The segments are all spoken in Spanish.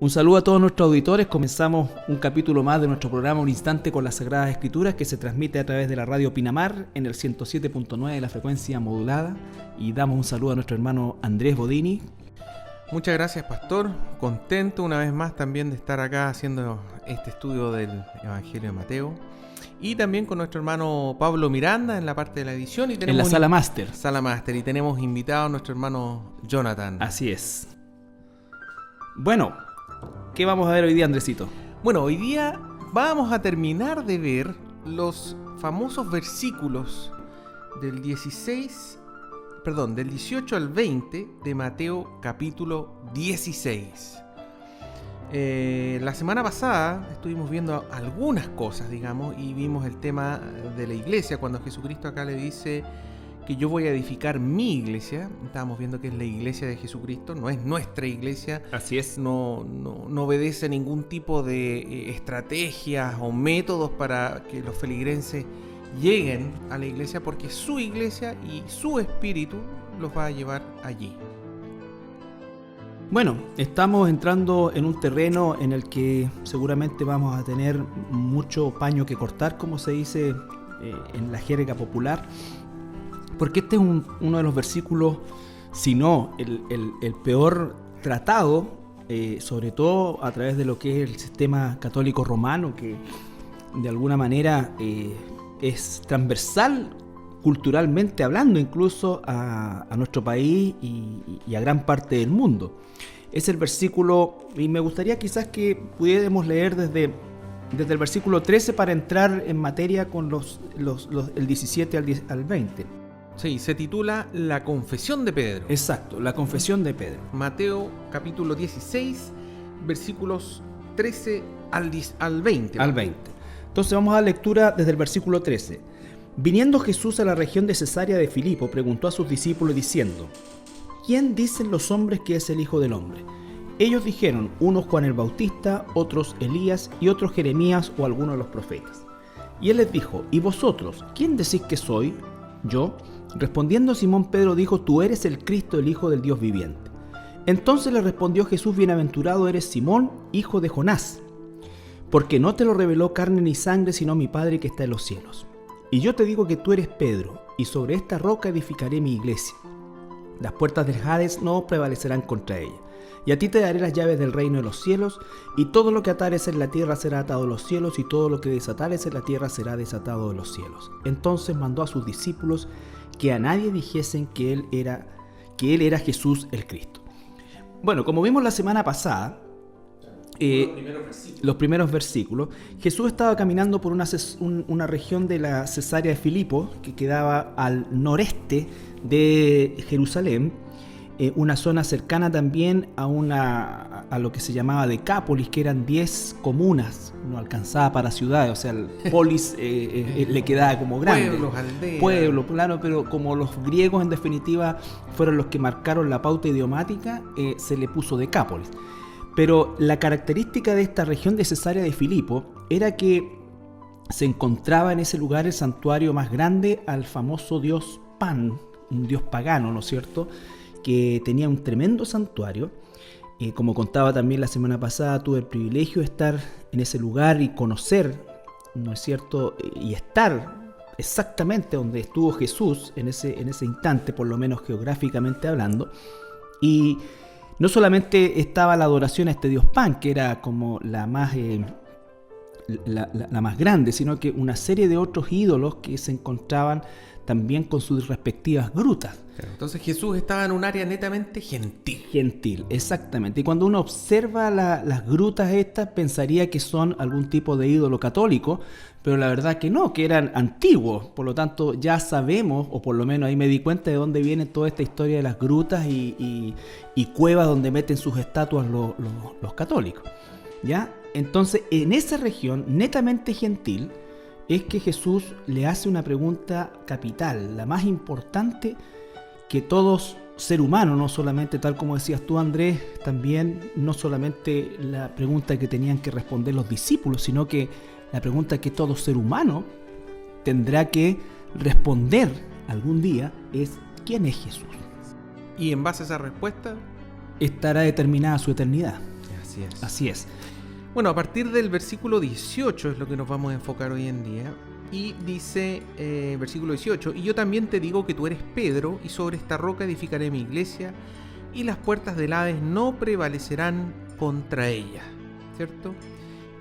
Un saludo a todos nuestros auditores. Comenzamos un capítulo más de nuestro programa Un Instante con las Sagradas Escrituras, que se transmite a través de la radio Pinamar en el 107.9 de la frecuencia modulada. Y damos un saludo a nuestro hermano Andrés Bodini. Muchas gracias, pastor. Contento una vez más también de estar acá haciendo este estudio del Evangelio de Mateo. Y también con nuestro hermano Pablo Miranda en la parte de la edición. Y tenemos en la sala máster. Sala máster. Y tenemos invitado a nuestro hermano Jonathan. Así es. Bueno, ¿qué vamos a ver hoy día, Andresito? Bueno, hoy día vamos a terminar de ver los famosos versículos del 18 al 20 de Mateo capítulo 16. La semana pasada estuvimos viendo algunas cosas, digamos, y vimos el tema de la iglesia, cuando Jesucristo acá le dice que yo voy a edificar mi iglesia. Estábamos viendo que es la iglesia de Jesucristo, no es nuestra iglesia. Así es. No obedece a ningún tipo de estrategias o métodos para que los feligreses lleguen a la iglesia, porque es su iglesia y su espíritu los va a llevar allí. Bueno, estamos entrando en un terreno en el que seguramente vamos a tener mucho paño que cortar, como se dice en la jerga popular, porque este es uno de los versículos, si no el peor tratado, sobre todo a través de lo que es el sistema católico romano, que de alguna manera es transversal culturalmente hablando, incluso a nuestro país y a gran parte del mundo. Es el versículo, y me gustaría quizás que pudiéramos leer desde el versículo 13 para entrar en materia con el 17 al 20. Sí, se titula La Confesión de Pedro. Exacto, la Confesión de Pedro. Mateo capítulo 16, versículos 13 al 20. Al 20. Entonces vamos a dar lectura desde el versículo 13. Viniendo Jesús a la región de Cesarea de Filipo, preguntó a sus discípulos diciendo: ¿Quién dicen los hombres que es el Hijo del Hombre? Ellos dijeron, unos Juan el Bautista, otros Elías y otros Jeremías o alguno de los profetas. Y él les dijo: ¿Y vosotros, quién decís que soy? Yo. Respondiendo Simón Pedro dijo: Tú eres el Cristo, el Hijo del Dios viviente. Entonces le respondió Jesús: Bienaventurado eres Simón, hijo de Jonás, porque no te lo reveló carne ni sangre, sino mi Padre que está en los cielos. Y yo te digo que tú eres Pedro, y sobre esta roca edificaré mi iglesia. Las puertas del Hades no prevalecerán contra ella. Y a ti te daré las llaves del reino de los cielos, y todo lo que atares en la tierra será atado en los cielos, y todo lo que desatares en la tierra será desatado en los cielos. Entonces mandó a sus discípulos que a nadie dijesen que él era Jesús el Cristo. Bueno, como vimos la semana pasada, los primeros versículos, Jesús estaba caminando por una región de la Cesarea de Filipo, que quedaba al noreste de Jerusalén, una zona cercana también a lo que se llamaba Decápolis, que eran 10 comunas, no alcanzaba para ciudades, o sea, el polis le quedaba como grande. Pueblos, aldeas. Pueblos, claro, pero como los griegos en definitiva fueron los que marcaron la pauta idiomática, se le puso Decápolis. Pero la característica de esta región de Cesarea de Filipo era que se encontraba en ese lugar el santuario más grande al famoso dios Pan, un dios pagano, ¿no es cierto?, que tenía un tremendo santuario. Como contaba también la semana pasada, tuve el privilegio de estar en ese lugar y conocer, ¿no es cierto?, y estar exactamente donde estuvo Jesús en ese instante, por lo menos geográficamente hablando. Y no solamente estaba la adoración a este dios Pan, que era como la más grande, sino que una serie de otros ídolos que se encontraban también con sus respectivas grutas. Entonces Jesús estaba en un área netamente gentil. Gentil, exactamente. Y cuando uno observa las grutas estas, pensaría que son algún tipo de ídolo católico, pero la verdad que no, que eran antiguos. Por lo tanto, ya sabemos, o por lo menos ahí me di cuenta de dónde viene toda esta historia de las grutas y cuevas donde meten sus estatuas los católicos. ¿Ya? Entonces, en esa región netamente gentil, es que Jesús le hace una pregunta capital, la más importante que todos ser humano, no solamente tal como decías tú, Andrés, también no solamente la pregunta que tenían que responder los discípulos, sino que la pregunta que todo ser humano tendrá que responder algún día es: ¿quién es Jesús? Y en base a esa respuesta estará determinada su eternidad. Así Así es. Así es. Bueno, a partir del versículo 18 es lo que nos vamos a enfocar hoy en día. Y dice, versículo 18, y yo también te digo que tú eres Pedro, y sobre esta roca edificaré mi iglesia, y las puertas del Hades no prevalecerán contra ella. ¿Cierto?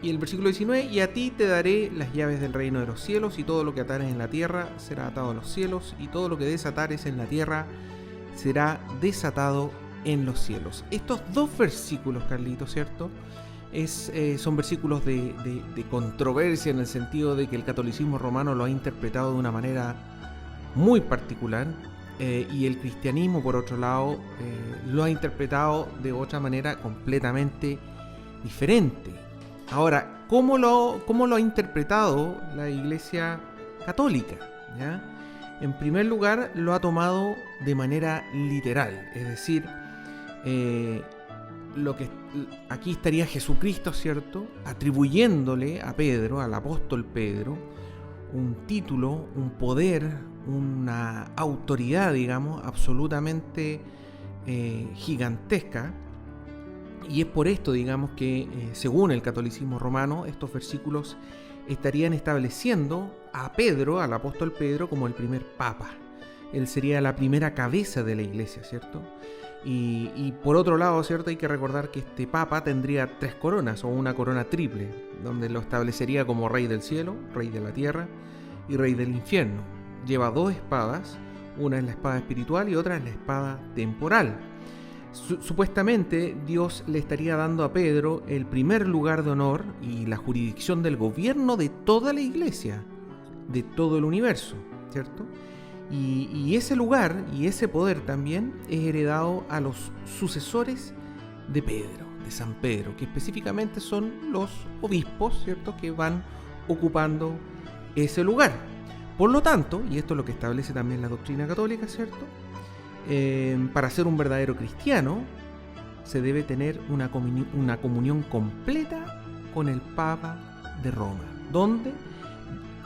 Y el versículo 19, y a ti te daré las llaves del reino de los cielos, y todo lo que atares en la tierra será atado en los cielos, y todo lo que desatares en la tierra será desatado en los cielos. Estos dos versículos, Carlitos, ¿cierto? Son versículos de controversia, en el sentido de que el catolicismo romano lo ha interpretado de una manera muy particular, y el cristianismo, por otro lado, lo ha interpretado de otra manera completamente diferente. Ahora, ¿cómo lo ha interpretado la Iglesia Católica? ¿Ya? En primer lugar, lo ha tomado de manera literal, es decir, aquí estaría Jesucristo, ¿cierto?, atribuyéndole a Pedro, al apóstol Pedro, un título, un poder, una autoridad, digamos, absolutamente gigantesca. Y es por esto, digamos, que según el catolicismo romano, estos versículos estarían estableciendo a Pedro, al apóstol Pedro, como el primer papa. Él sería la primera cabeza de la iglesia, ¿cierto? Y por otro lado, ¿cierto?, hay que recordar que este papa tendría 3 coronas, o una corona triple, donde lo establecería como rey del cielo, rey de la tierra y rey del infierno. Lleva 2 espadas, una es la espada espiritual y otra es la espada temporal. Supuestamente Dios le estaría dando a Pedro el primer lugar de honor y la jurisdicción del gobierno de toda la iglesia, de todo el universo, ¿cierto? Y ese lugar y ese poder también es heredado a los sucesores de Pedro, de San Pedro, que específicamente son los obispos, ¿cierto?, que van ocupando ese lugar. Por lo tanto, y esto es lo que establece también la doctrina católica, ¿cierto?, para ser un verdadero cristiano se debe tener una comunión completa con el Papa de Roma, donde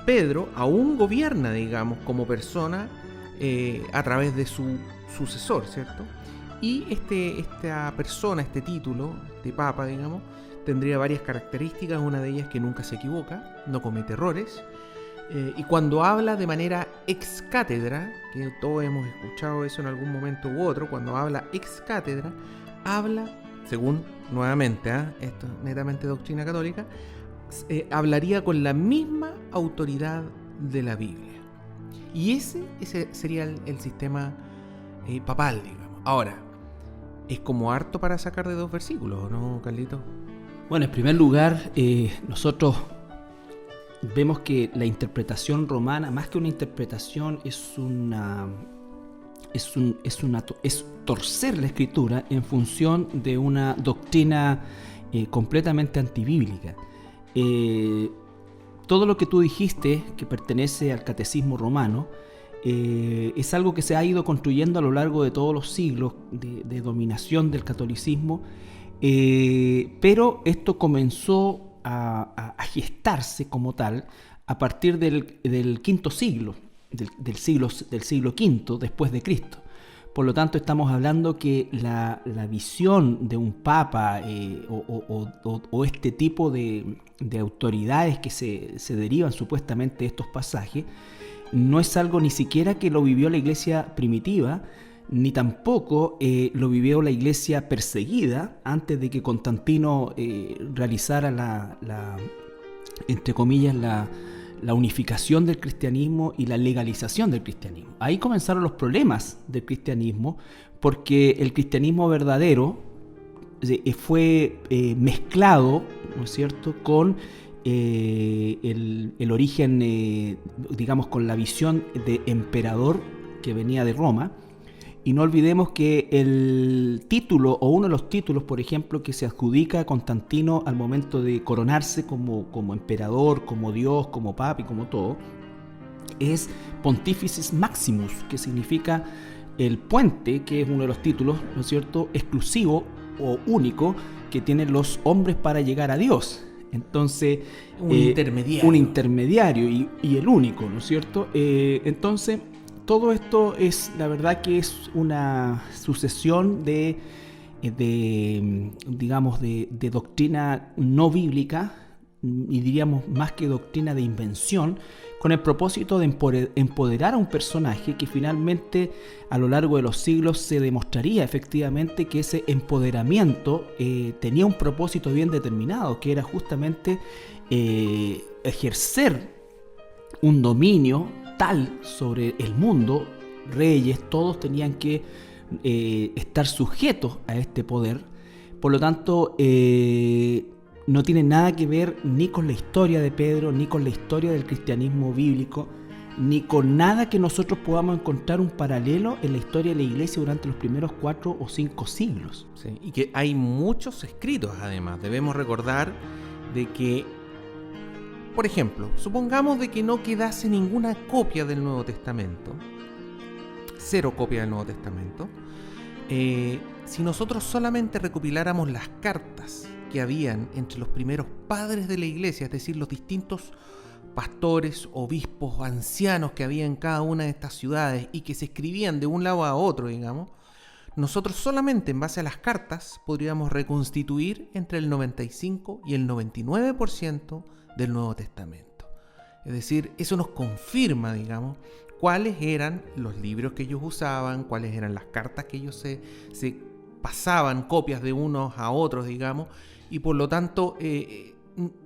Pedro aún gobierna, digamos, como persona a través de su sucesor, ¿cierto? Y esta persona, este título de Papa, digamos, tendría varias características. Una de ellas que nunca se equivoca, no comete errores. Y cuando habla de manera ex cátedra, que todos hemos escuchado eso en algún momento u otro, cuando habla ex cátedra, habla, según nuevamente, esto es netamente doctrina católica, hablaría con la misma autoridad de la Biblia. Y ese sería el sistema papal, digamos. Ahora, es como harto para sacar de 2 versículos, ¿no, Carlito? Bueno, en primer lugar, nosotros vemos que la interpretación romana, más que una interpretación, es torcer la escritura en función de una doctrina completamente antibíblica. Todo lo que tú dijiste que pertenece al catecismo romano es algo que se ha ido construyendo a lo largo de todos los siglos de dominación del catolicismo, pero esto comenzó a gestarse como tal a partir del quinto siglo, del siglo V después de Cristo. Por lo tanto, estamos hablando que la visión de un papa o este tipo de autoridades que se derivan supuestamente de estos pasajes no es algo ni siquiera que lo vivió la iglesia primitiva, ni tampoco lo vivió la iglesia perseguida antes de que Constantino realizara entre comillas, la unificación del cristianismo y la legalización del cristianismo. Ahí comenzaron los problemas del cristianismo, porque el cristianismo verdadero fue mezclado, ¿no es cierto?, con el origen, digamos, con la visión de emperador que venía de Roma. Y no olvidemos que el título, o uno de los títulos, por ejemplo, que se adjudica a Constantino al momento de coronarse como emperador, como Dios, como Papa y como todo, es Pontificis Maximus, que significa el puente, que es uno de los títulos, ¿no es cierto?, exclusivo o único que tienen los hombres para llegar a Dios. Entonces, un intermediario y el único, ¿no es cierto? Entonces, todo esto es, la verdad que es una sucesión de de doctrina no bíblica, y diríamos más que doctrina de invención, con el propósito de empoderar a un personaje que finalmente a lo largo de los siglos se demostraría efectivamente que ese empoderamiento tenía un propósito bien determinado, que era justamente ejercer un dominio tal sobre el mundo. Reyes, todos tenían que estar sujetos a este poder. Por lo tanto, no tiene nada que ver ni con la historia de Pedro, ni con la historia del cristianismo bíblico, ni con nada que nosotros podamos encontrar un paralelo en la historia de la iglesia durante los primeros 4 o 5 siglos. Sí, y que hay muchos escritos además. Debemos recordar de que, por ejemplo, supongamos de que no quedase ninguna copia del Nuevo Testamento, 0 copia del Nuevo Testamento, si nosotros solamente recopiláramos las cartas que habían entre los primeros padres de la iglesia, es decir, los distintos pastores, obispos, ancianos que había en cada una de estas ciudades y que se escribían de un lado a otro, digamos, nosotros solamente en base a las cartas podríamos reconstituir entre el 95 y el 99% del Nuevo Testamento. Es decir, eso nos confirma, digamos, cuáles eran los libros que ellos usaban, cuáles eran las cartas que ellos se pasaban, copias de unos a otros, digamos, y por lo tanto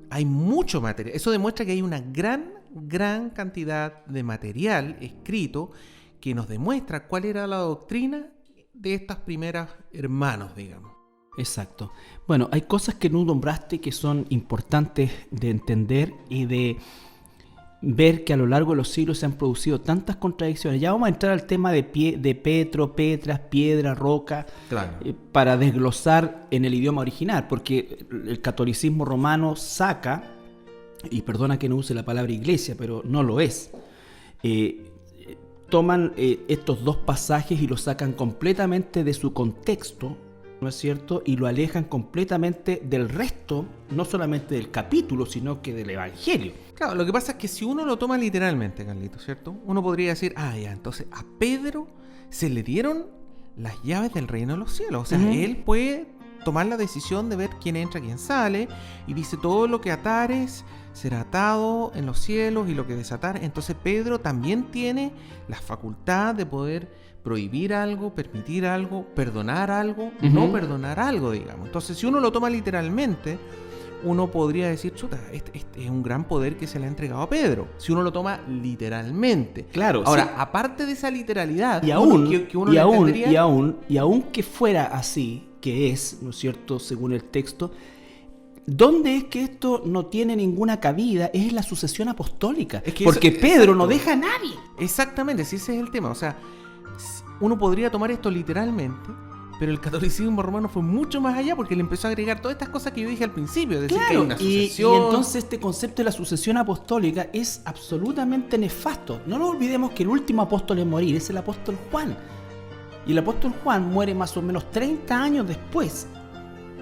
hay mucho material. Eso demuestra que hay una gran cantidad de material escrito que nos demuestra cuál era la doctrina de estas primeras hermanos, digamos. Exacto. Bueno, hay cosas que no nombraste que son importantes de entender y de ver que a lo largo de los siglos se han producido tantas contradicciones. Ya vamos a entrar al tema de Petro, Petras, piedra, roca, Claro. Para desglosar en el idioma original, porque el catolicismo romano saca, y perdona que no use la palabra iglesia, pero no lo es, toman estos 2 pasajes y los sacan completamente de su contexto, ¿no es cierto? Y lo alejan completamente del resto, no solamente del capítulo, sino que del Evangelio. Claro, lo que pasa es que si uno lo toma literalmente, Carlito, ¿cierto? Uno podría decir, ya, entonces a Pedro se le dieron las llaves del reino de los cielos. O sea, él puede tomar la decisión de ver quién entra, quién sale, y dice, todo lo que atares será atado en los cielos y lo que desatares. Entonces Pedro también tiene la facultad de poder prohibir algo, permitir algo, perdonar algo, no perdonar algo, digamos. Entonces, si uno lo toma literalmente, uno podría decir, chuta, este es un gran poder que se le ha entregado a Pedro. Si uno lo toma literalmente. Claro. Ahora, sí. Aparte de esa literalidad, Y aún que fuera así, que es, ¿no es cierto?, según el texto, ¿dónde es que esto no tiene ninguna cabida? Es la sucesión apostólica. Porque Pedro no deja a nadie. Exactamente, sí, ese es el tema. O sea, uno podría tomar esto literalmente, pero el catolicismo romano fue mucho más allá porque le empezó a agregar todas estas cosas que yo dije al principio, es decir, que hay una sucesión. Y entonces este concepto de la sucesión apostólica es absolutamente nefasto. No nos olvidemos que el último apóstol en morir es el apóstol Juan. Y el apóstol Juan muere más o menos 30 años después,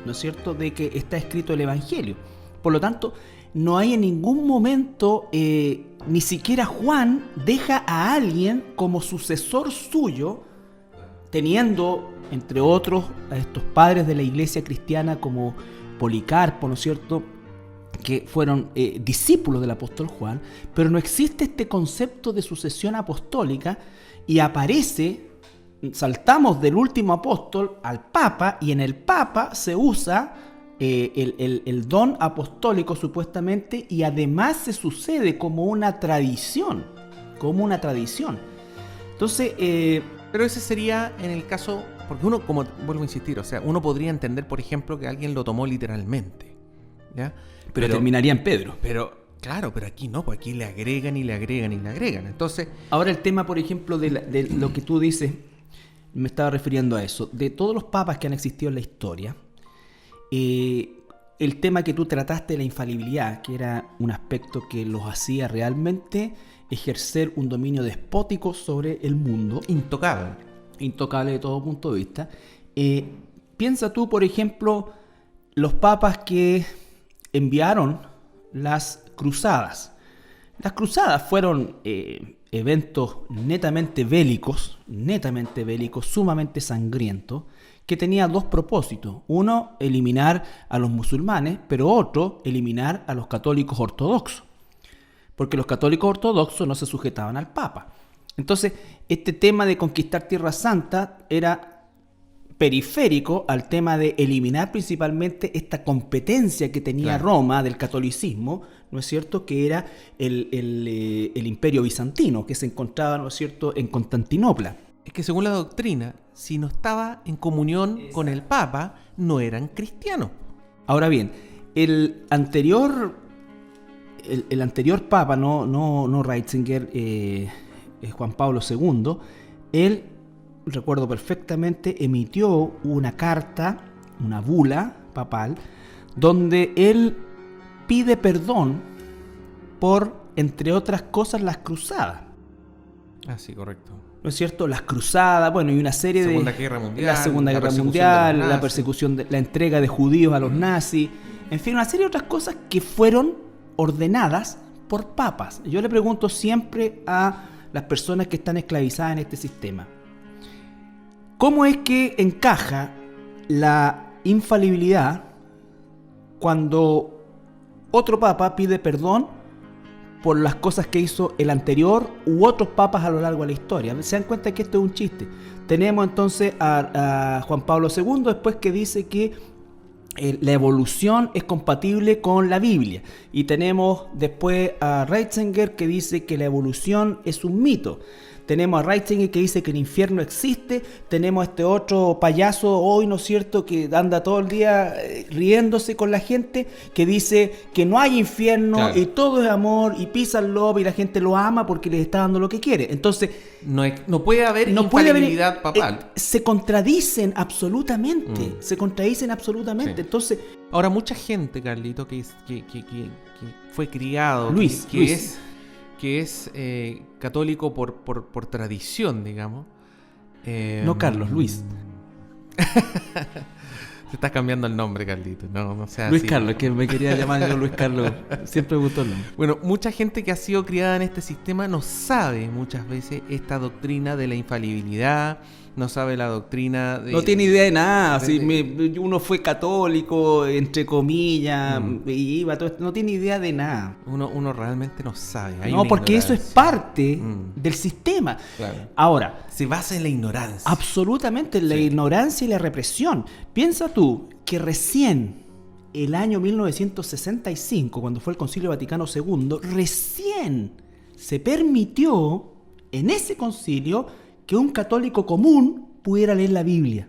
¿no es cierto?, de que está escrito el Evangelio. Por lo tanto, no hay en ningún momento, ni siquiera Juan deja a alguien como sucesor suyo, teniendo, entre otros, a estos padres de la iglesia cristiana como Policarpo, ¿no es cierto?, que fueron discípulos del apóstol Juan, pero no existe este concepto de sucesión apostólica y aparece, saltamos del último apóstol al Papa, y en el Papa se usa el don apostólico supuestamente, y además se sucede como una tradición. Entonces, pero ese sería en el caso, porque uno, como vuelvo a insistir, o sea, uno podría entender, por ejemplo, que alguien lo tomó literalmente, ¿ya? Pero terminaría en Pedro. Pero, claro, pero aquí no, pues aquí le agregan y le agregan y le agregan. Entonces, ahora el tema, por ejemplo, de lo que tú dices, me estaba refiriendo a eso. De todos los papas que han existido en la historia, el tema que tú trataste de la infalibilidad, que era un aspecto que los hacía realmente ejercer un dominio despótico sobre el mundo. Intocable de todo punto de vista. Piensa tú, por ejemplo, los papas que enviaron las cruzadas. Las cruzadas fueron eventos netamente bélicos, sumamente sangrientos, que tenía dos propósitos. Uno, eliminar a los musulmanes, pero otro, eliminar a los católicos ortodoxos. Porque los católicos ortodoxos no se sujetaban al Papa. Entonces, este tema de conquistar Tierra Santa era periférico al tema de eliminar principalmente esta competencia que tenía Roma del catolicismo, ¿no es cierto?, que era el imperio bizantino, que se encontraba, ¿no es cierto?, en Constantinopla. Es que según la doctrina, si no estaba en comunión con el Papa, no eran cristianos. Ahora bien, el anterior Papa, no Ratzinger, Juan Pablo II, él, recuerdo perfectamente, emitió una carta, una bula papal, donde él pide perdón por, entre otras cosas, las cruzadas. Ah, sí, correcto. ¿No es cierto? Las cruzadas, bueno, y una serie Segunda de... Guerra Mundial, la Segunda Guerra Mundial, la persecución, la entrega de judíos a los nazis, en fin, una serie de otras cosas que fueron ordenadas por papas. Yo le pregunto siempre a las personas que están esclavizadas en este sistema, ¿cómo es que encaja la infalibilidad cuando otro papa pide perdón por las cosas que hizo el anterior u otros papas a lo largo de la historia? Se dan cuenta que esto es un chiste. Tenemos entonces a Juan Pablo II después, que dice que la evolución es compatible con la Biblia, y tenemos después a Ratzinger, que dice que la evolución es un mito. Tenemos a Ratzinger, que dice que el infierno existe. Tenemos a este otro payaso hoy, ¿no es cierto?, que anda todo el día riéndose con la gente, que dice que no hay infierno, y todo es amor, y peace and love, y la gente lo ama porque les está dando lo que quiere. Entonces, no puede haber infalibilidad papal. Se contradicen absolutamente. Se contradicen absolutamente. Sí. Entonces, ahora, mucha gente, Carlito, que fue criado, Luis. que es católico por tradición, digamos. No, Carlos, Luis. Te estás cambiando el nombre, Carlito. No sea Luis así. Carlos, que me quería llamar yo Luis Carlos. Siempre me gustó el nombre. Bueno, mucha gente que ha sido criada en este sistema no sabe muchas veces esta doctrina de la infalibilidad, no sabe la doctrina de... No tiene idea de nada. Uno fue católico, entre comillas, y iba todo esto. No tiene idea de nada. Uno realmente no sabe. No, porque eso es parte del sistema. Claro. Ahora, se basa en la ignorancia. Absolutamente, en la ignorancia y la represión. Piensa tú que recién el año 1965, cuando fue el Concilio Vaticano II, recién se permitió en ese concilio que un católico común pudiera leer la Biblia.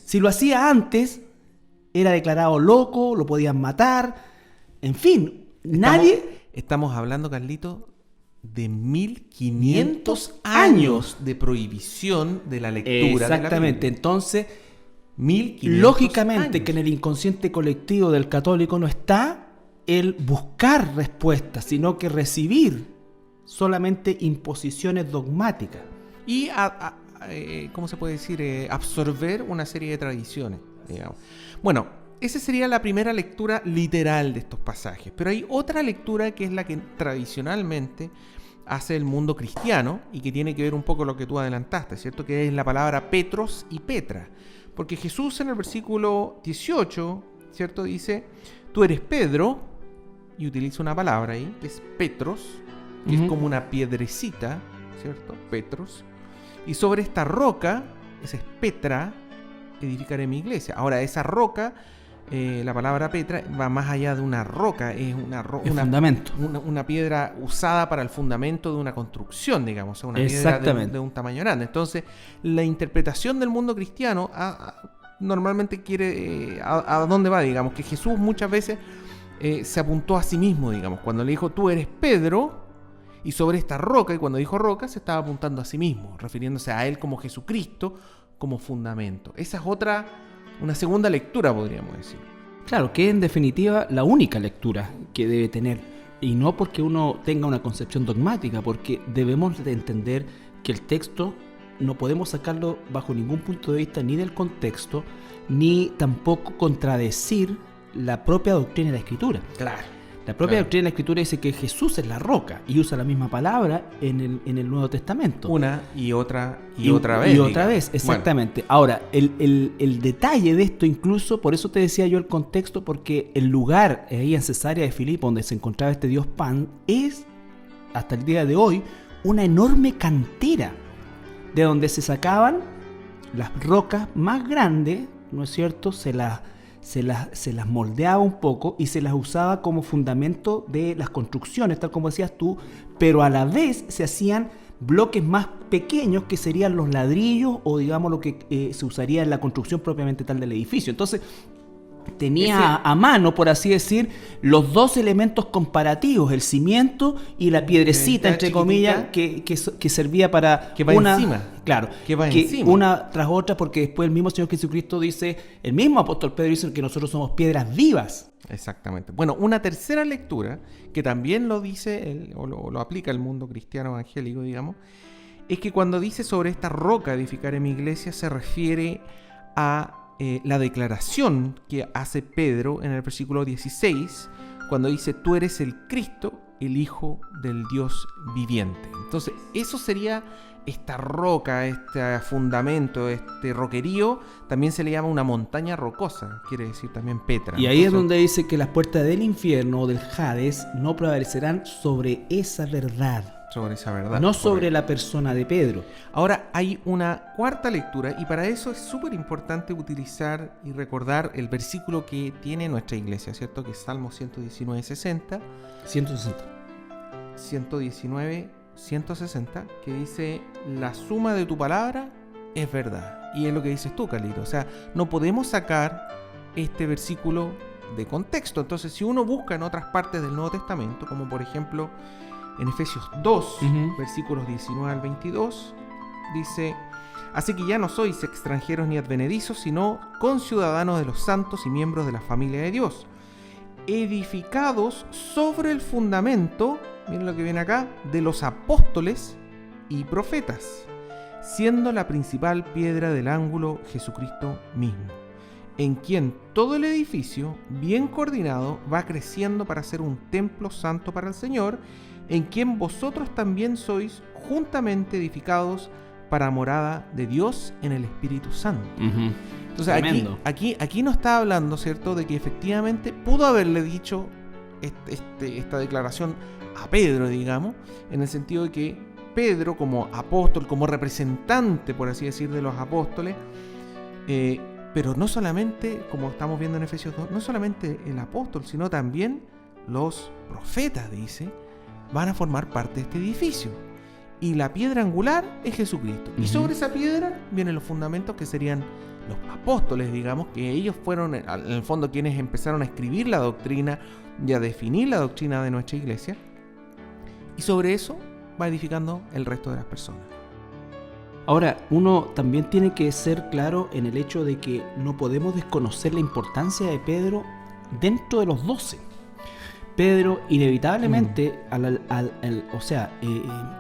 Si lo hacía antes, era declarado loco, lo podían matar, en fin, nadie... Estamos hablando, Carlito, de 1500 años de prohibición de la lectura. Exactamente, de la entonces, 1500 lógicamente años. Que en el inconsciente colectivo del católico no está el buscar respuestas, sino que recibir solamente imposiciones dogmáticas. Y, ¿cómo se puede decir? Absorber una serie de tradiciones, digamos. Bueno, esa sería la primera lectura literal de estos pasajes. Pero hay otra lectura que es la que tradicionalmente hace el mundo cristiano y que tiene que ver un poco con lo que tú adelantaste, ¿cierto? Que es la palabra Petros y Petra. Porque Jesús en el versículo 18, ¿cierto?, dice, tú eres Pedro, y utiliza una palabra ahí, que es Petros, que es como una piedrecita, ¿cierto? Petros. Y sobre esta roca, esa es Petra, edificaré mi iglesia. Ahora, esa roca, la palabra Petra, va más allá de una roca, es fundamento. Una piedra usada para el fundamento de una construcción, digamos, una piedra de un tamaño grande. Entonces, la interpretación del mundo cristiano normalmente quiere... ¿a dónde va? Digamos, que Jesús muchas veces se apuntó a sí mismo, digamos, cuando le dijo, tú eres Pedro, y sobre esta roca, y cuando dijo roca, se estaba apuntando a sí mismo, refiriéndose a él como Jesucristo, como fundamento. Esa es una segunda lectura, podríamos decir. Claro, que en definitiva la única lectura que debe tener, y no porque uno tenga una concepción dogmática, porque debemos de entender que el texto no podemos sacarlo bajo ningún punto de vista, ni del contexto, ni tampoco contradecir la propia doctrina de la Escritura. Claro. La propia Claro. doctrina de la Escritura dice que Jesús es la roca y usa la misma palabra en el Nuevo Testamento. Una y otra y otra vez. Y otra digamos. vez, exactamente. Ahora, el detalle de esto incluso, por eso te decía yo el contexto, porque el lugar ahí en Cesarea de Filipo, donde se encontraba este Dios Pan, es, hasta el día de hoy, una enorme cantera, de donde se sacaban las rocas más grandes, ¿no es cierto? Se las moldeaba un poco y se las usaba como fundamento de las construcciones, tal como decías tú, pero a la vez se hacían bloques más pequeños que serían los ladrillos o digamos lo que se usaría en la construcción propiamente tal del edificio. Entonces tenía a mano, por así decir, los dos elementos comparativos, el cimiento y la piedrecita, entre chiquitita, comillas, que servía para que va encima. Claro, Que va encima. una tras otra, porque después el mismo Señor Jesucristo dice, el mismo apóstol Pedro dice que nosotros somos piedras vivas. Exactamente. Bueno, una tercera lectura, que también lo dice, o lo aplica el mundo cristiano evangélico, digamos, es que cuando dice sobre esta roca edificaré mi iglesia, se refiere a la declaración que hace Pedro en el versículo 16, cuando dice, tú eres el Cristo, el Hijo del Dios viviente. Entonces, eso sería esta roca, este fundamento, este roquerío, también se le llama una montaña rocosa, quiere decir también Petra. Y ahí es Entonces, donde dice que las puertas del infierno o del Hades no prevalecerán sobre esa verdad, sobre esa verdad. no sobre correcto. la persona de Pedro. Ahora hay una cuarta lectura y para eso es súper importante utilizar y recordar el versículo que tiene nuestra iglesia, ¿cierto? Que es Salmo 119, 60, 160. 119, 160, que dice, la suma de tu palabra es verdad. Y es lo que dices tú, Carlito. O sea, no podemos sacar este versículo de contexto. Entonces, si uno busca en otras partes del Nuevo Testamento, como por ejemplo en Efesios 2, versículos 19 al 22, dice, así que ya no sois extranjeros ni advenedizos, sino conciudadanos de los santos y miembros de la familia de Dios, edificados sobre el fundamento, miren lo que viene acá, de los apóstoles y profetas, siendo la principal piedra del ángulo Jesucristo mismo, en quien todo el edificio, bien coordinado, va creciendo para ser un templo santo para el Señor, en quien vosotros también sois juntamente edificados para morada de Dios en el Espíritu Santo. Entonces aquí no está hablando, ¿cierto?, de que efectivamente pudo haberle dicho esta declaración a Pedro, digamos, en el sentido de que Pedro, como apóstol, como representante, por así decir, de los apóstoles, pero no solamente, como estamos viendo en Efesios 2, no solamente el apóstol, sino también los profetas, dice, van a formar parte de este edificio. Y la piedra angular es Jesucristo. Y sobre esa piedra vienen los fundamentos que serían los apóstoles, digamos, que ellos fueron en el fondo quienes empezaron a escribir la doctrina y a definir la doctrina de nuestra iglesia. Y sobre eso va edificando el resto de las personas. Ahora, uno también tiene que ser claro en el hecho de que no podemos desconocer la importancia de Pedro dentro de los 12. Pedro, inevitablemente,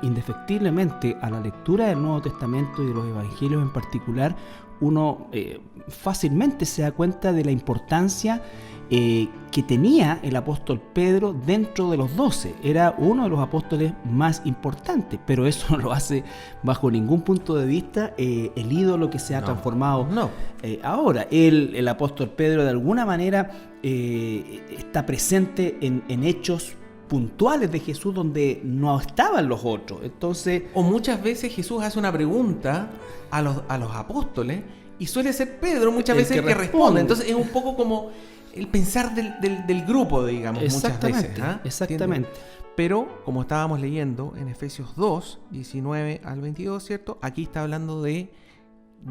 indefectiblemente, a la lectura del Nuevo Testamento y de los Evangelios en particular, uno fácilmente se da cuenta de la importancia que tenía el apóstol Pedro dentro de los 12. Era uno de los apóstoles más importantes, pero eso no lo hace bajo ningún punto de vista el ídolo que se ha transformado ahora. El apóstol Pedro de alguna manera está presente en hechos puntuales de Jesús donde no estaban los otros. Entonces, o muchas veces Jesús hace una pregunta a los apóstoles y suele ser Pedro muchas veces el que responde. Entonces es un poco como el pensar del grupo, digamos, muchas veces. Exactamente. Pero, como estábamos leyendo en Efesios 2, 19 al 22, ¿cierto? Aquí está hablando de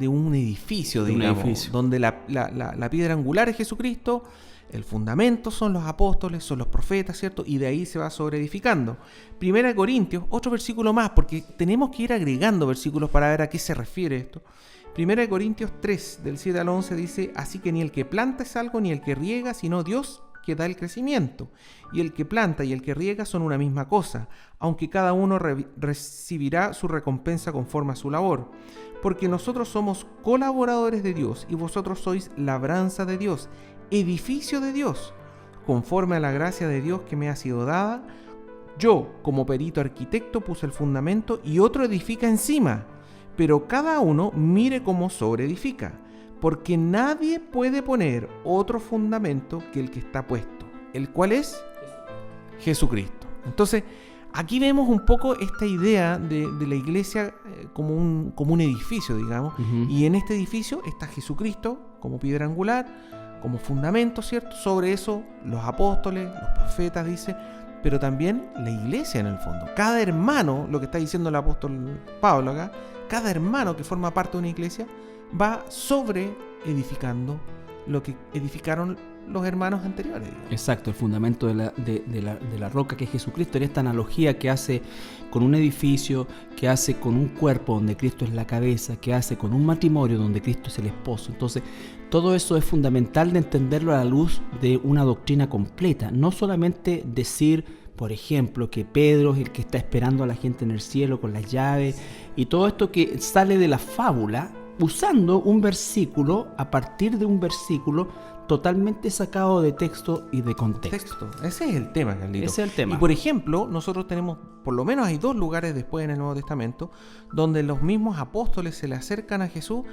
un edificio, digamos, donde la piedra angular es Jesucristo, el fundamento son los apóstoles, son los profetas, ¿cierto? Y de ahí se va sobreedificando. 1 Corintios, otro versículo más, porque tenemos que ir agregando versículos para ver a qué se refiere esto. 1 Corintios 3, del 7 al 11 dice, así que ni el que planta es algo, ni el que riega, sino Dios que da el crecimiento. Y el que planta y el que riega son una misma cosa, aunque cada uno recibirá su recompensa conforme a su labor. Porque nosotros somos colaboradores de Dios y vosotros sois labranza de Dios, edificio de Dios, conforme a la gracia de Dios que me ha sido dada. Yo, como perito arquitecto, puse el fundamento y otro edifica encima, pero cada uno mire cómo sobreedifica, porque nadie puede poner otro fundamento que el que está puesto, el cual es Jesucristo. Entonces, aquí vemos un poco esta idea de la iglesia como un edificio, digamos, y en este edificio está Jesucristo como piedra angular, como fundamento, ¿cierto? Sobre eso los apóstoles, los profetas, dice, pero también la iglesia en el fondo. Cada hermano, lo que está diciendo el apóstol Pablo acá, cada hermano que forma parte de una iglesia va sobre edificando lo que edificaron los hermanos anteriores, digamos. Exacto, el fundamento de la roca que es Jesucristo, en esta analogía que hace con un edificio, que hace con un cuerpo donde Cristo es la cabeza, que hace con un matrimonio donde Cristo es el esposo. Entonces, todo eso es fundamental de entenderlo a la luz de una doctrina completa, no solamente decir, por ejemplo, que Pedro es el que está esperando a la gente en el cielo con las llaves, y todo esto que sale de la fábula, usando un versículo, a partir de un versículo totalmente sacado de texto y de contexto. Ese es el tema, Carlito. Ese es el tema. Y por ejemplo, nosotros tenemos, por lo menos hay 2 lugares después en el Nuevo Testamento, donde los mismos apóstoles se le acercan a Jesús.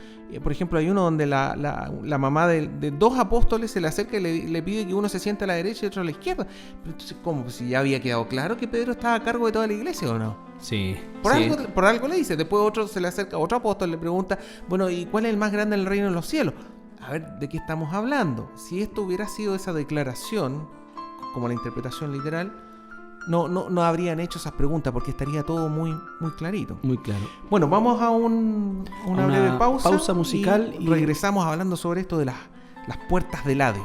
Por ejemplo, hay uno donde la mamá de 2 apóstoles se le acerca y le pide que uno se siente a la derecha y otro a la izquierda. Pero entonces, ¿cómo? Si ya había quedado claro que Pedro estaba a cargo de toda la iglesia, ¿o no? Sí. Por algo le dice. Después otro se le acerca, otro apóstol le pregunta, bueno, ¿y cuál es el más grande en el reino de los cielos? A ver, ¿de qué estamos hablando? Si esto hubiera sido esa declaración, como la interpretación literal, no habrían hecho esas preguntas porque estaría todo muy, muy clarito. Muy claro. Bueno, vamos a una breve pausa musical y regresamos hablando sobre esto de las puertas del Hades.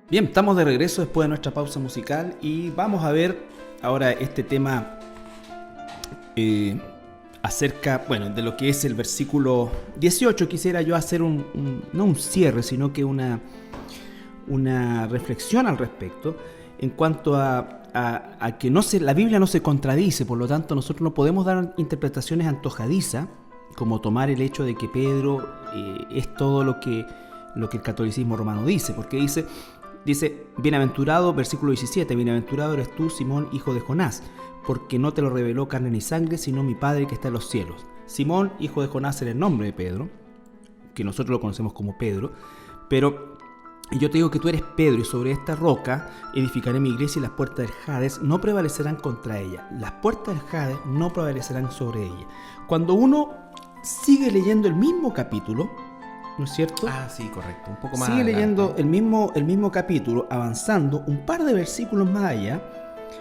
Bien, estamos de regreso después de nuestra pausa musical y vamos a ver ahora este tema acerca, de lo que es el versículo 18. Quisiera yo hacer no un cierre, sino que una reflexión al respecto en cuanto a que la Biblia no se contradice, por lo tanto nosotros no podemos dar interpretaciones antojadizas, como tomar el hecho de que Pedro es todo lo que el catolicismo romano dice, porque dice, bienaventurado, versículo 17, bienaventurado eres tú, Simón, hijo de Jonás, porque no te lo reveló carne ni sangre, sino mi Padre que está en los cielos. Simón, hijo de Jonás, era el nombre de Pedro, que nosotros lo conocemos como Pedro, pero yo te digo que tú eres Pedro, y sobre esta roca edificaré mi iglesia, y las puertas del Hades no prevalecerán contra ella. Las puertas del Hades no prevalecerán sobre ella. Cuando uno sigue leyendo el mismo capítulo, ¿no es cierto? Ah, sí, correcto. Un poco más sigue adelante. leyendo el mismo capítulo, avanzando un par de versículos más allá.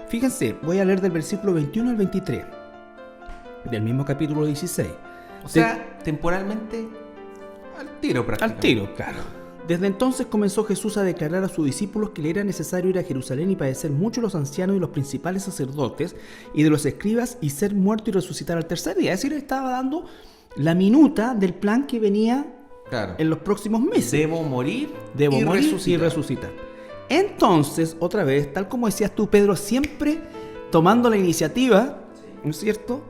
Fíjense, voy a leer del versículo 21 al 23, del mismo capítulo 16. O sea, temporalmente, al tiro prácticamente. Al tiro, claro. Desde entonces comenzó Jesús a declarar a sus discípulos que le era necesario ir a Jerusalén y padecer mucho los ancianos y los principales sacerdotes y de los escribas y ser muerto y resucitar al tercer día. Es decir, estaba dando la minuta del plan que venía en los próximos meses. Debo morir y resucitar. Entonces, otra vez, tal como decías tú, Pedro, siempre tomando la iniciativa, ¿no es cierto?,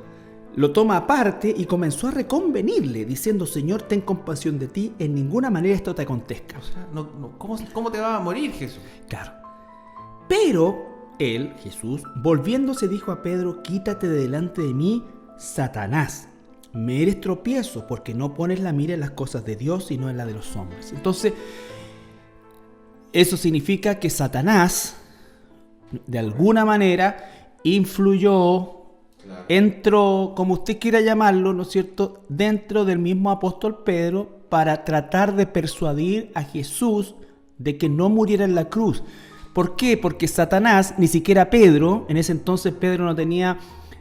lo toma aparte y comenzó a reconvenirle, diciendo, Señor, ten compasión de ti, en ninguna manera esto te acontezca. O sea, ¿cómo te va a morir, Jesús? Claro. Pero él, Jesús, volviéndose, dijo a Pedro, quítate de delante de mí, Satanás. Me eres tropiezo, porque no pones la mira en las cosas de Dios, sino en la de los hombres. Entonces, eso significa que Satanás, de alguna manera, influyó, entró, como usted quiera llamarlo, ¿no es cierto?, dentro del mismo apóstol Pedro para tratar de persuadir a Jesús de que no muriera en la cruz. ¿Por qué? Porque Satanás, ni siquiera Pedro, en ese entonces Pedro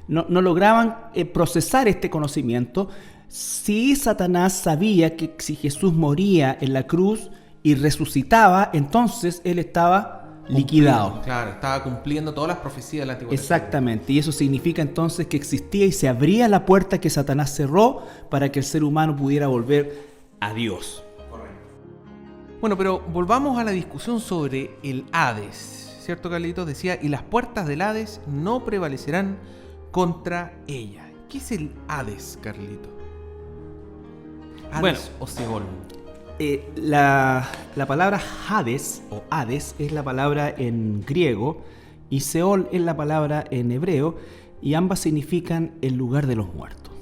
no lograban procesar este conocimiento. Si Satanás sabía que si Jesús moría en la cruz y resucitaba, entonces él estaba liquidado. Claro, estaba cumpliendo todas las profecías del Antiguo Testamento. Exactamente, y eso significa entonces que existía y se abría la puerta que Satanás cerró para que el ser humano pudiera volver a Dios. Correcto. Bueno, pero volvamos a la discusión sobre el Hades, ¿cierto, Carlitos? Decía, y las puertas del Hades no prevalecerán contra ella. ¿Qué es el Hades, Carlito? Hades o Seol. La palabra Hades o Hades es la palabra en griego y Seol es la palabra en hebreo, y ambas significan el lugar de los muertos.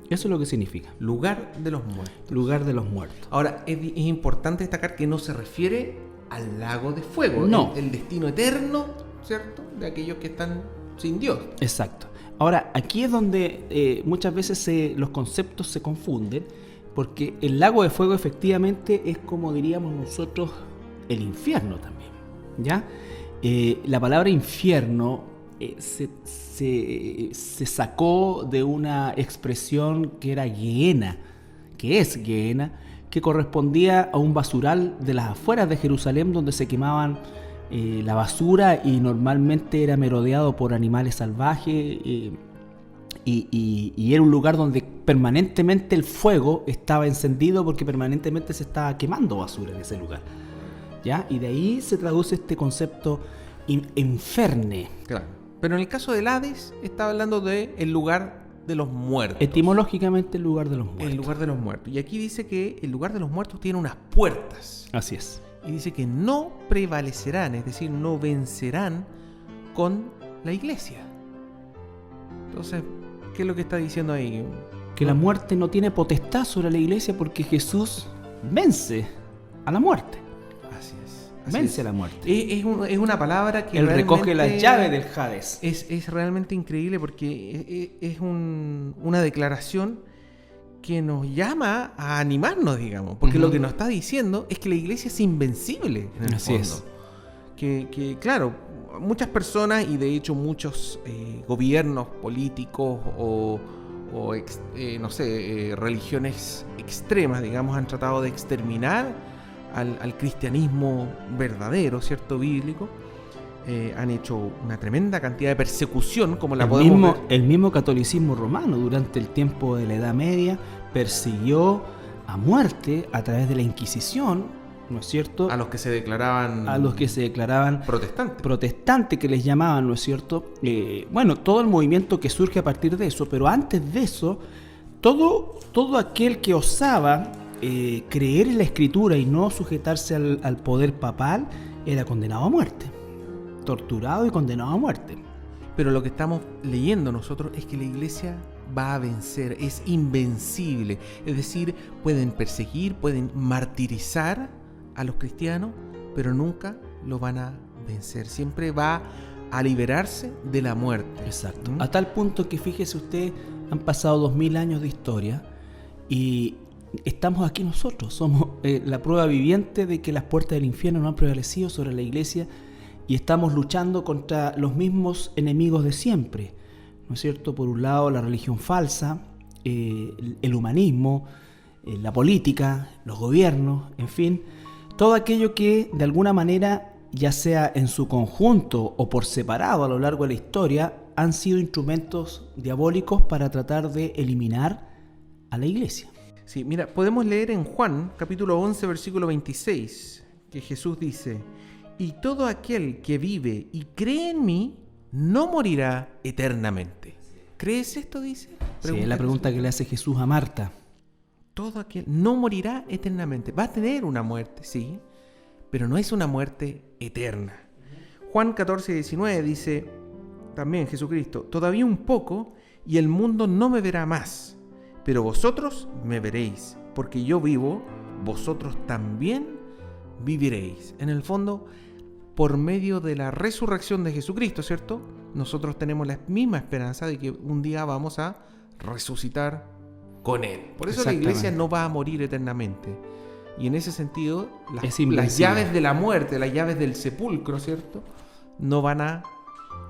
Eso es lo que significa. Lugar de los muertos. Lugar de los muertos. Ahora, es importante destacar que no se refiere al lago de fuego. No. El destino eterno, ¿cierto? De aquellos que están sin Dios. Exacto. Ahora, aquí es donde muchas veces los conceptos se confunden, porque el lago de fuego efectivamente es, como diríamos nosotros, el infierno también, ¿ya? La palabra infierno se sacó de una expresión que era Gehenna, que es Gehenna, que correspondía a un basural de las afueras de Jerusalén donde se quemaban la basura, y normalmente era merodeado por animales salvajes, y era un lugar donde permanentemente el fuego estaba encendido porque permanentemente se estaba quemando basura en ese lugar, ¿ya? Y de ahí se traduce este concepto inferne. Claro. Pero en el caso del Hades, está hablando de el lugar de los muertos. Etimológicamente, el lugar de los muertos. El lugar de los muertos. Y aquí dice que el lugar de los muertos tiene unas puertas. Así es. Y dice que no prevalecerán, es decir, no vencerán con la iglesia. Entonces, ¿qué es lo que está diciendo ahí? Que la muerte no tiene potestad sobre la iglesia porque Jesús vence a la muerte. Así es. Vence a la muerte. Es una palabra que Él recoge las llaves del Hades. Es realmente increíble porque es una declaración que nos llama a animarnos, digamos. Porque lo que nos está diciendo es que la iglesia es invencible en el Así fondo. es. Que claro, muchas personas, y de hecho muchos gobiernos políticos o religiones extremas, digamos, han tratado de exterminar al cristianismo verdadero, ¿cierto? Bíblico. Han hecho una tremenda cantidad de persecución, como la podemos ver. El mismo catolicismo romano, durante el tiempo de la Edad Media, persiguió a muerte a través de la Inquisición, ¿no es cierto? A los que se declaraban protestantes, que les llamaban, ¿no es cierto? Todo el movimiento que surge a partir de eso, pero antes de eso, todo aquel que osaba creer en la Escritura y no sujetarse al poder papal era condenado a muerte, torturado y condenado a muerte. Pero lo que estamos leyendo nosotros es que la iglesia va a vencer, es invencible. Es decir, pueden perseguir, pueden martirizar a los cristianos, pero nunca lo van a vencer. Siempre va a liberarse de la muerte. Exacto. A tal punto que, fíjese usted, han pasado 2000 años de historia y estamos aquí nosotros. Somos la prueba viviente de que las puertas del infierno no han prevalecido sobre la iglesia, y estamos luchando contra los mismos enemigos de siempre, ¿no es cierto? Por un lado, la religión falsa, el humanismo, la política, los gobiernos, en fin, todo aquello que de alguna manera, ya sea en su conjunto o por separado a lo largo de la historia, han sido instrumentos diabólicos para tratar de eliminar a la iglesia. Sí, mira, podemos leer en Juan, capítulo 11, versículo 26, que Jesús dice: y todo aquel que vive y cree en mí no morirá eternamente. ¿Crees esto? Dice. Sí, es la pregunta que le hace Jesús a Marta. Todo aquel no morirá eternamente. Va a tener una muerte, sí, pero no es una muerte eterna. Juan 14, 19 dice también Jesucristo: todavía un poco y el mundo no me verá más, pero vosotros me veréis, porque yo vivo, vosotros también viviréis. En el fondo, por medio de la resurrección de Jesucristo, ¿cierto? Nosotros tenemos la misma esperanza de que un día vamos a resucitar con Él. Por eso la iglesia no va a morir eternamente. Y en ese sentido, las llaves de la muerte, las llaves del sepulcro, ¿cierto?, no van a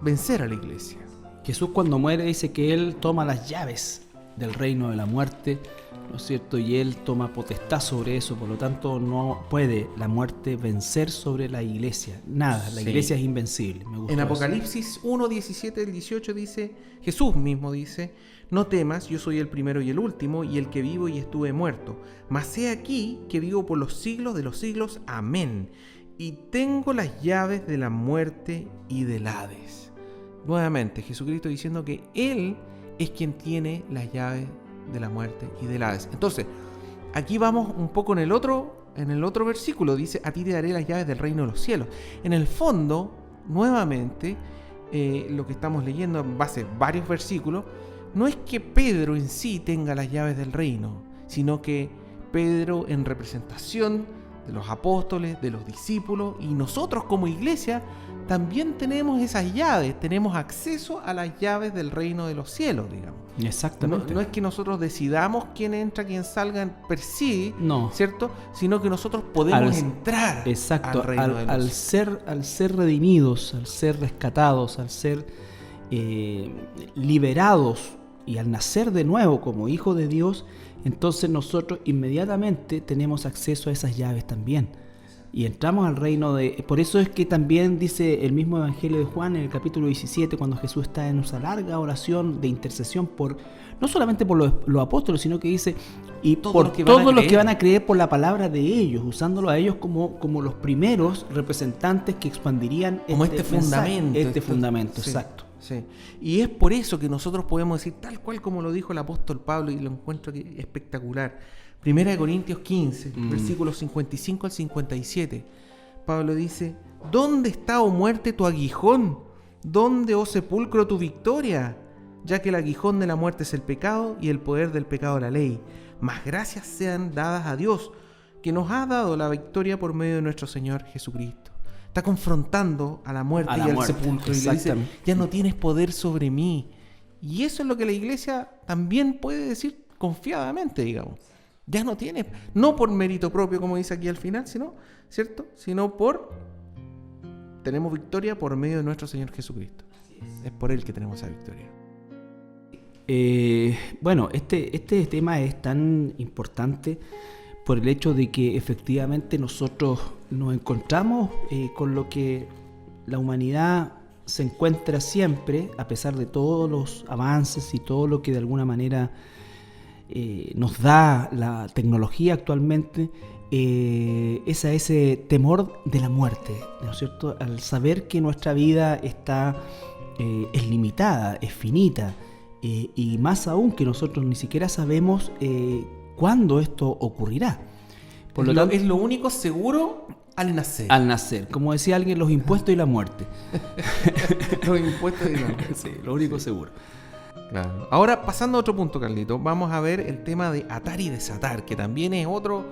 vencer a la iglesia. Jesús, cuando muere, dice que Él toma las llaves del reino de la muerte, ¿no es cierto? Y Él toma potestad sobre eso, por lo tanto no puede la muerte vencer sobre la iglesia. Nada, la iglesia es invencible. En Apocalipsis 1, 17 al 18 dice, Jesús mismo dice: no temas, yo soy el primero y el último, y el que vivo y estuve muerto. Mas he aquí que vivo por los siglos de los siglos. Amén. Y tengo las llaves de la muerte y del Hades. Nuevamente, Jesucristo diciendo que Él es quien tiene las llaves de la muerte y del Hades. Entonces, aquí vamos un poco en el otro en el otro versículo dice, a ti te daré las llaves del reino de los cielos. En el fondo, nuevamente, lo que estamos leyendo en base a varios versículos, no es que Pedro en sí tenga las llaves del reino, sino que Pedro, en representación de los apóstoles, de los discípulos, y nosotros como iglesia también tenemos esas llaves, tenemos acceso a las llaves del reino de los cielos, digamos. Exactamente. No es que nosotros decidamos quién entra, quién salga per sí, No. ¿cierto? Sino que nosotros podemos entrar exacto, al reino de los cielos. al ser redimidos, al ser rescatados, al ser liberados y al nacer de nuevo como hijos de Dios, entonces nosotros inmediatamente tenemos acceso a esas llaves también. Y entramos al reino de... Por eso es que también dice el mismo Evangelio de Juan en el capítulo 17, cuando Jesús está en esa larga oración de intercesión por, no solamente por los apóstoles, sino que dice, y por todos los que van a creer por la palabra de ellos, usándolo a ellos como los primeros representantes que expandirían como este fundamento. Este fundamento, sí, exacto. Sí. Y es por eso que nosotros podemos decir, tal cual como lo dijo el apóstol Pablo, y lo encuentro espectacular. 1 Corintios 15, versículos 55 al 57. Pablo dice, ¿dónde está, oh muerte, tu aguijón? ¿Dónde, oh sepulcro, tu victoria? Ya que el aguijón de la muerte es el pecado y el poder del pecado la ley. Mas gracias sean dadas a Dios, que nos ha dado la victoria por medio de nuestro Señor Jesucristo. Está confrontando a la muerte y al sepulcro y le dice, ya no tienes poder sobre mí. Y eso es lo que la iglesia también puede decir confiadamente, digamos. Ya no tiene, no por mérito propio, como dice aquí al final, sino, ¿cierto? Sino tenemos victoria por medio de nuestro Señor Jesucristo. Es por Él que tenemos esa victoria. Bueno, este tema es tan importante por el hecho de que efectivamente nosotros nos encontramos con lo que la humanidad se encuentra siempre, a pesar de todos los avances y todo lo que de alguna manera nos da la tecnología actualmente, es a ese temor de la muerte, ¿no es cierto? Al saber que nuestra vida es limitada, es finita, y más aún que nosotros ni siquiera sabemos cuándo esto ocurrirá. Por lo tanto, es lo único seguro al nacer. Al nacer, como decía alguien, los impuestos y la muerte. Los impuestos y la muerte. Sí, lo único seguro. Claro. Ahora, pasando a otro punto, Carlito, vamos a ver el tema de atar y desatar, que también es otro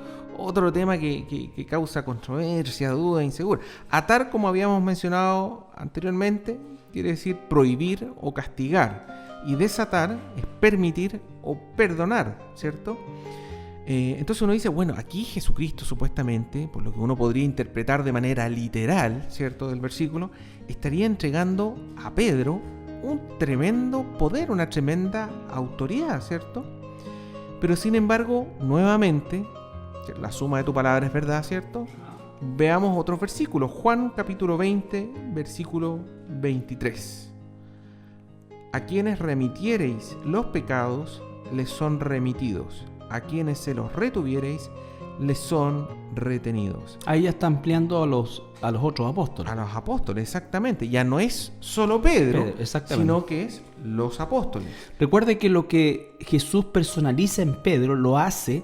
tema que causa controversia, duda, insegura. Atar, como habíamos mencionado anteriormente, quiere decir prohibir o castigar. Y desatar es permitir o perdonar, ¿cierto? Entonces uno dice, bueno, aquí Jesucristo supuestamente, por lo que uno podría interpretar de manera literal, ¿cierto?, del versículo, estaría entregando a Pedro un tremendo poder, una tremenda autoridad, ¿cierto? Pero sin embargo, nuevamente, la suma de tu palabra es verdad, ¿cierto? Veamos otros versículos. Juan capítulo 20, versículo 23. A quienes remitiereis los pecados, les son remitidos. A quienes se los retuviereis, les son retenidos. Ahí ya está ampliando a los otros apóstoles. A los apóstoles, exactamente. Ya no es solo Pedro, sino que es los apóstoles. Recuerde que lo que Jesús personaliza en Pedro lo hace,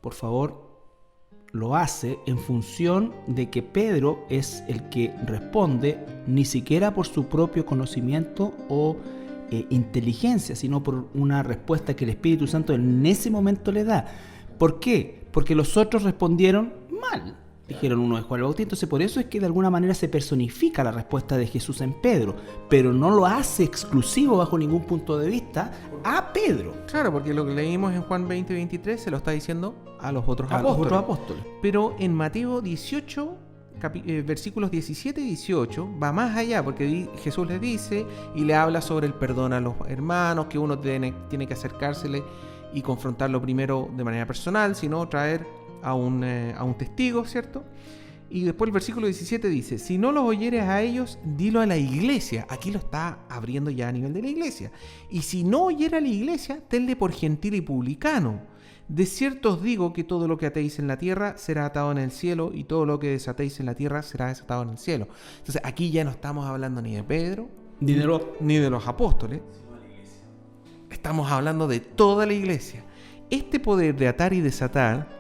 por favor, lo hace en función de que Pedro es el que responde ni siquiera por su propio conocimiento o inteligencia, sino por una respuesta que el Espíritu Santo en ese momento le da. ¿Por qué? Porque los otros respondieron mal. Dijeron uno de Juan el Bautista. Entonces por eso es que de alguna manera se personifica la respuesta de Jesús en Pedro, pero no lo hace exclusivo bajo ningún punto de vista a Pedro. Claro, porque lo que leímos en Juan 20, 23 se lo está diciendo a los otros apóstoles. Pero en Mateo 18, versículos 17 y 18 va más allá, porque Jesús les dice y le habla sobre el perdón a los hermanos, que uno tiene que acercársele y confrontarlo primero de manera personal, sino traer a un testigo, ¿cierto? Y después el versículo 17 dice, si no los oyeres a ellos, dilo a la iglesia. Aquí lo está abriendo ya a nivel de la iglesia. Y si no oyera a la iglesia, tenle por gentil y publicano. De cierto os digo que todo lo que atéis en la tierra será atado en el cielo, y todo lo que desatéis en la tierra será desatado en el cielo. Entonces aquí ya no estamos hablando ni de Pedro, ni de los apóstoles. Estamos hablando de toda la iglesia. Este poder de atar y desatar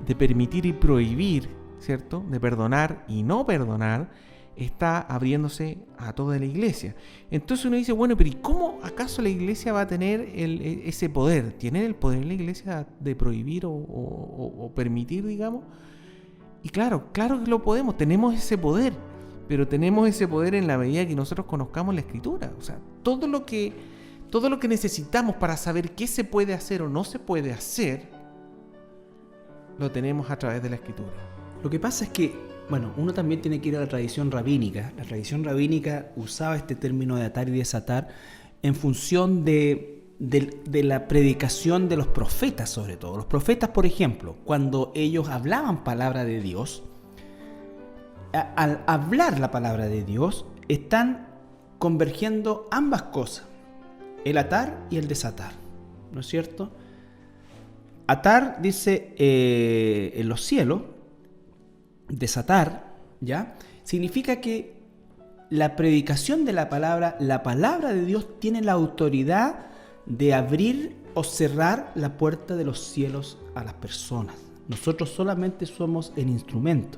de permitir y prohibir, ¿cierto? De perdonar y no perdonar, está abriéndose a toda la iglesia. Entonces uno dice, bueno, pero ¿y cómo acaso la iglesia va a tener ese poder? ¿Tiene el poder la iglesia de prohibir o permitir, digamos? Y claro que lo podemos, tenemos ese poder, pero tenemos ese poder en la medida que nosotros conozcamos la Escritura. O sea, todo lo que necesitamos para saber qué se puede hacer o no se puede hacer, lo tenemos a través de la Escritura. Lo que pasa es que, bueno, uno también tiene que ir a la tradición rabínica. La tradición rabínica usaba este término de atar y desatar en función de la predicación de los profetas, sobre todo. Los profetas, por ejemplo, cuando ellos hablaban palabra de Dios, al hablar la palabra de Dios, están convergiendo ambas cosas, el atar y el desatar, ¿no es cierto? Atar, dice en los cielos, desatar, ¿ya? Significa que la predicación de la palabra de Dios tiene la autoridad de abrir o cerrar la puerta de los cielos a las personas. Nosotros solamente somos el instrumento.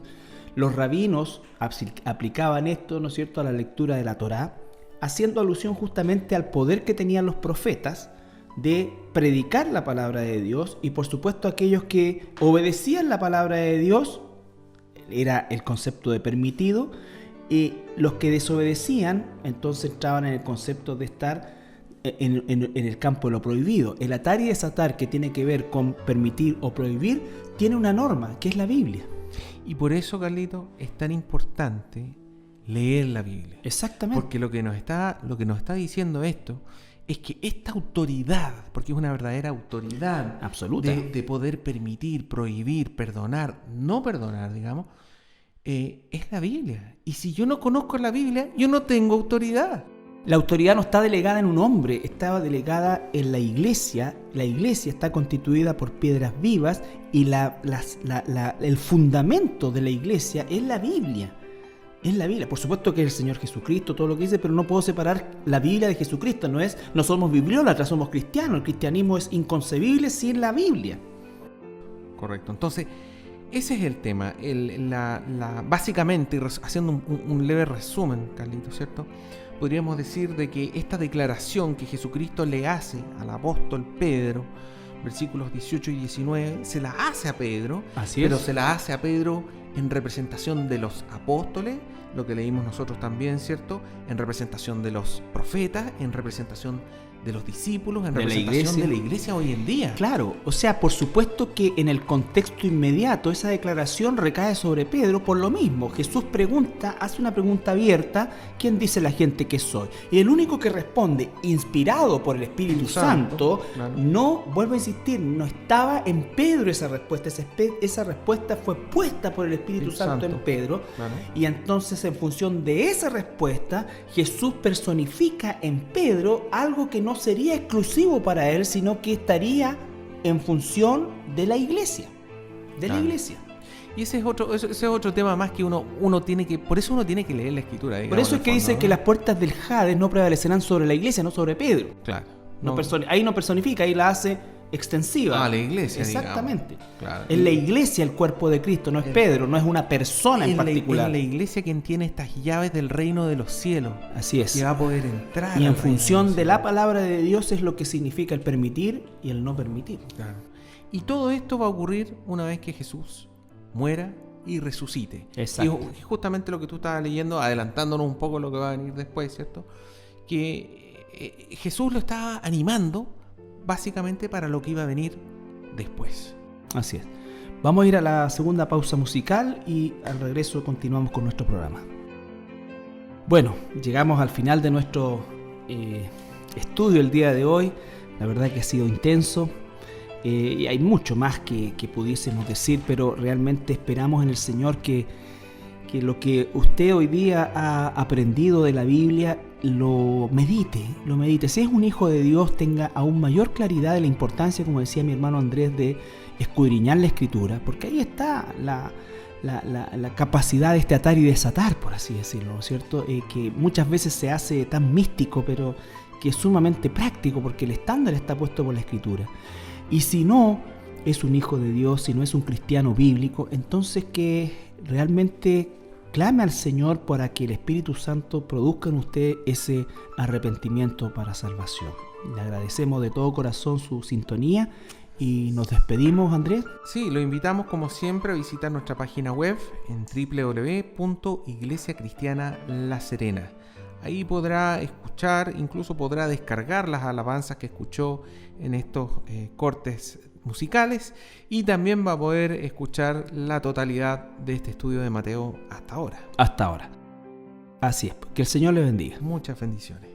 Los rabinos aplicaban esto, ¿no es cierto?, a la lectura de la Torá, haciendo alusión justamente al poder que tenían los profetas de predicar la palabra de Dios, y por supuesto aquellos que obedecían la palabra de Dios, era el concepto de permitido, y los que desobedecían entonces entraban en el concepto de estar en el campo de lo prohibido. El atar y desatar, que tiene que ver con permitir o prohibir, tiene una norma, que es la Biblia. Y por eso, Carlito, es tan importante leer la Biblia. Exactamente. Porque lo que nos está diciendo esto es que esta autoridad, porque es una verdadera autoridad absoluta, de poder permitir, prohibir, perdonar, no perdonar, digamos, es la Biblia. Y si yo no conozco la Biblia, yo no tengo autoridad. La autoridad no está delegada en un hombre, estaba delegada en la iglesia. La iglesia está constituida por piedras vivas y el fundamento de la iglesia es la Biblia. Es la Biblia. Por supuesto que es el Señor Jesucristo, todo lo que dice, pero no puedo separar la Biblia de Jesucristo. No somos bibliólatras, somos cristianos. El cristianismo es inconcebible sin la Biblia. Correcto. Entonces, ese es el tema. Básicamente, haciendo un leve resumen, Carlito, ¿cierto?, podríamos decir de que esta declaración que Jesucristo le hace al apóstol Pedro, versículos 18 y 19, se la hace a Pedro, pero se la hace a Pedro en representación de los apóstoles, lo que leímos nosotros también, ¿cierto?, en representación de los profetas, en representación de los discípulos, en representación de la iglesia hoy en día. Claro, o sea, por supuesto que en el contexto inmediato esa declaración recae sobre Pedro por lo mismo. Jesús hace una pregunta abierta: ¿quién dice la gente que soy? Y el único que responde, inspirado por el Espíritu Santo, claro. No, vuelvo a insistir, no estaba en Pedro esa respuesta. Esa respuesta fue puesta por el Espíritu Santo en Pedro, claro. Y entonces, en función de esa respuesta, Jesús personifica en Pedro algo que no sería exclusivo para él, sino que estaría en función de la iglesia. La iglesia. Y ese es otro tema más que uno tiene que... Por eso uno tiene que leer la Escritura. Por eso es que dice que las puertas del Hades no prevalecerán sobre la iglesia, no sobre Pedro. Claro. Ahí no personifica, ahí la hace extensiva. La iglesia. Exactamente. Claro. Es la iglesia el cuerpo de Cristo, no es Pedro, no es una persona en particular. Es la iglesia quien tiene estas llaves del reino de los cielos. Así es. Que va a poder entrar. Y en función de la palabra de Dios es lo que significa el permitir y el no permitir. Claro. Y todo esto va a ocurrir una vez que Jesús muera y resucite. Exacto. Y justamente lo que tú estabas leyendo, adelantándonos un poco lo que va a venir después, ¿cierto? Que Jesús lo estaba animando básicamente para lo que iba a venir después. Así es. Vamos a ir a la segunda pausa musical y al regreso continuamos con nuestro programa. Bueno, llegamos al final de nuestro estudio el día de hoy. La verdad que ha sido intenso. Y hay mucho más que pudiésemos decir, pero realmente esperamos en el Señor que lo que usted hoy día ha aprendido de la Biblia lo medite. Si es un hijo de Dios, tenga aún mayor claridad de la importancia, como decía mi hermano Andrés, de escudriñar la Escritura, porque ahí está la capacidad de este atar y desatar, por así decirlo, ¿no es cierto? Que muchas veces se hace tan místico, pero que es sumamente práctico, porque el estándar está puesto por la Escritura. Y si no, es un hijo de Dios, si no es un cristiano bíblico, entonces que realmente clame al Señor para que el Espíritu Santo produzca en usted ese arrepentimiento para salvación. Le agradecemos de todo corazón su sintonía y nos despedimos, Andrés. Sí, lo invitamos como siempre a visitar nuestra página web en www.iglesiacristiana La Serena. Ahí podrá escuchar, incluso podrá descargar las alabanzas que escuchó en estos cortes musicales, y también va a poder escuchar la totalidad de este estudio de Mateo hasta ahora. Hasta ahora. Así es. Que el Señor le bendiga. Muchas bendiciones.